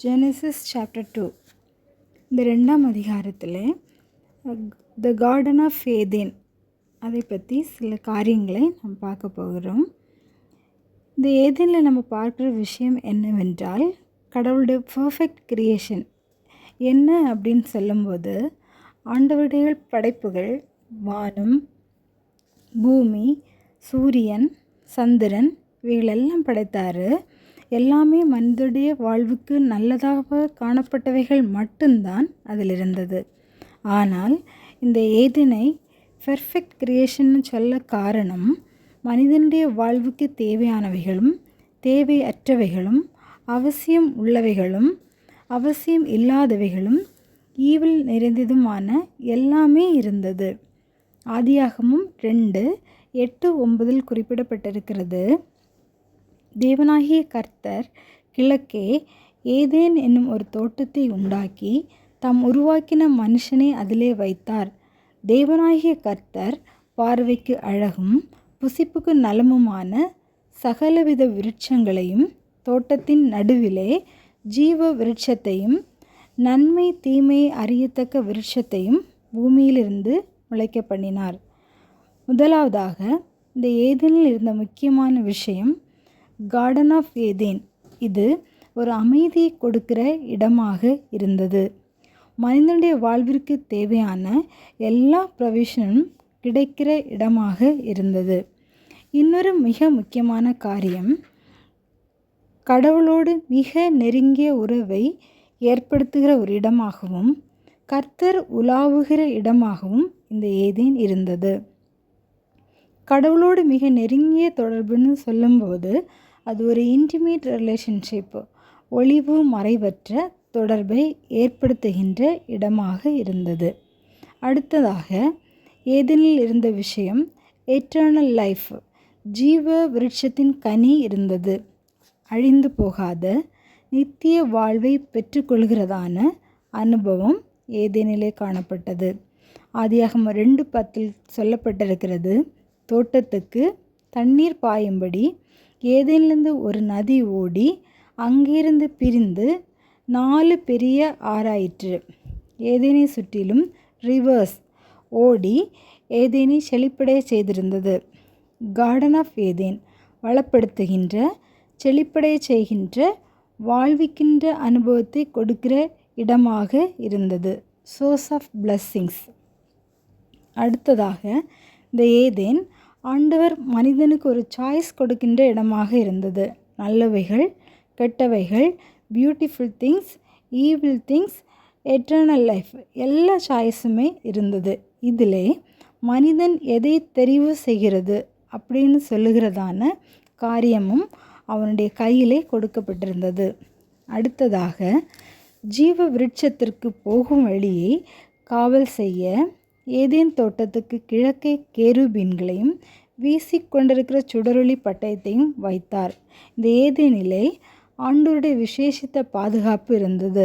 Genesis chapter 2 இந்த 2ஆம் அதிகாரத்தில் த கார்டன் ஆஃப் ஏதேன் அதை பற்றி சில காரியங்களை நம்ம பார்க்க போகிறோம். இந்த ஏதேனில் நம்ம பார்க்குற விஷயம் என்னவென்றால், கடவுளுடைய பர்ஃபெக்ட் கிரியேஷன் என்ன அப்படின்னு சொல்லும்போது, ஆண்டவருடைய படைப்புகள் வானம், பூமி, சூரியன், சந்திரன் இவைகளெல்லாம் படைத்தார். எல்லாமே மனிதனுடைய வாழ்வுக்கு நல்லதாக காணப்பட்டவைகள் மட்டும்தான் அதில் இருந்தது. ஆனால் இந்த ஏதேனை பெர்ஃபெக்ட் கிரியேஷன்னு சொல்ல காரணம், மனிதனுடைய வாழ்வுக்கு தேவையானவைகளும் தேவையற்றவைகளும் அவசியம் உள்ளவைகளும் அவசியம் இல்லாதவைகளும் ஈவில் நிறைந்ததுமான எல்லாமே இருந்தது. ஆதியாகமம் 2:8-9 குறிப்பிடப்பட்டிருக்கிறது. தேவனாகிய கர்த்தர் கிழக்கே ஏதேன் என்னும் ஒரு தோட்டத்தை உண்டாக்கி தாம் உருவாக்கின மனுஷனை அதிலே வைத்தார். தேவனாகிய கர்த்தர் பார்வைக்கு அழகும் புசிப்புக்கு நலமுமான சகலவித விருட்சங்களையும் தோட்டத்தின் நடுவிலே ஜீவ விருட்சத்தையும் நன்மை தீமையை அறியத்தக்க விருட்சத்தையும் பூமியிலிருந்து முளைக்க பண்ணினார். முதலாவதாக இந்த ஏதேனில் இருந்த முக்கியமான விஷயம் கார்டன் ஆஃப் ஏதேன். இது ஒரு அமைதியை கொடுக்கிற இடமாக இருந்தது. மனிதனுடைய வாழ்விற்கு தேவையான எல்லா ப்ரொவிஷனும் கிடைக்கிற இடமாக இருந்தது. இன்னொரு மிக முக்கியமான காரியம், கடவுளோடு மிக நெருங்கிய உறவை ஏற்படுத்துகிற ஒரு இடமாகவும் கர்த்தர் உலாவுகிற இடமாகவும் இந்த ஏதேன் இருந்தது. கடவுளோடு மிக நெருங்கிய தொடர்புன்னு சொல்லும்போது அது ஒரு இன்டிமேட் ரிலேஷன்ஷிப், ஒளிவு மறைவற்ற தொடர்பை ஏற்படுத்துகின்ற இடமாக இருந்தது. அடுத்ததாக ஏதேனில் இருந்த விஷயம் எட்டர்னல் லைஃப், ஜீவ விருட்சத்தின் கனி இருந்தது. அழிந்து போகாத நித்திய வாழ்வை பெற்றுக்கொள்கிறதான அனுபவம் ஏதேனிலே காணப்பட்டது. ஆதியாகமம் 2:10 சொல்லப்பட்டிருக்கிறது, தோட்டத்துக்கு தண்ணீர் பாயும்படி ஏதேனிலிருந்து ஒரு நதி ஓடி அங்கிருந்து பிரிந்து 4 பெரிய ஆறாயிற்று. ஏதேனை சுற்றிலும் ரிவர்ஸ் ஓடி ஏதேனை செழிப்படைய செய்திருந்தது. கார்டன் ஆஃப் ஏதேன் வளப்படுத்துகின்ற, செழிப்படைய செய்கின்ற, வாழ்விக்கின்ற அனுபவத்தை கொடுக்கிற இடமாக இருந்தது. Source of blessings. அடுத்ததாக இந்த ஏதேன் ஆண்டவர் மனிதனுக்கு ஒரு சாய்ஸ் கொடுக்கின்ற இடமாக இருந்தது. நல்லவைகள், கெட்டவைகள், beautiful things, evil things, eternal life, எல்லா சாய்ஸுமே இருந்தது. இதிலே மனிதன் எதை தெரிவு செய்கிறது அப்படின்னு சொல்லுகிறதான காரியமும் அவனுடைய கையிலே கொடுக்கப்பட்டிருந்தது. அடுத்ததாக ஜீவ விருட்சத்திற்கு போகும் வழியை காவல் செய்ய ஏதேன் தோட்டத்துக்கு கிழக்கே கேருபீன்களையும் வீசிக்கொண்டிருக்கிற சுடரொளி பட்டயத்தையும் வைத்தார். இந்த ஏதேனிலே ஆண்டவருடைய விசேஷித்த பாதுகாப்பு இருந்தது.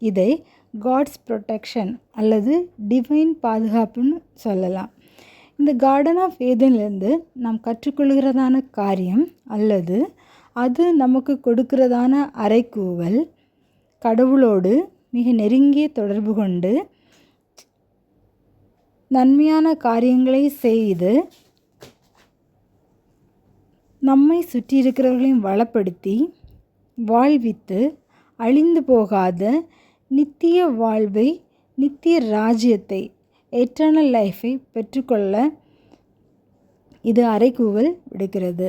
இதை காட்ஸ் ப்ரொடெக்ஷன் அல்லது டிவைன் பாதுகாப்புன்னு சொல்லலாம். இந்த கார்டன் ஆஃப் ஏதேனிலிருந்து நாம் கற்றுக்கொள்கிறதான காரியம் அல்லது அது நமக்கு கொடுக்கிறதான அறைகூவல், கடவுளோடு மிக நெருங்கிய தொடர்பு கொண்டு நன்மையான காரியங்களை செய்து நம்மை சுற்றி இருக்கிறவர்களையும் வளப்படுத்தி வாழ்வித்து அழிந்து போகாத நித்திய வாழ்வை, நித்திய ராஜ்யத்தை, எட்டர்னல் லைஃபை பெற்றுக்கொள்ள இது அறைகூவல் விடுக்கிறது.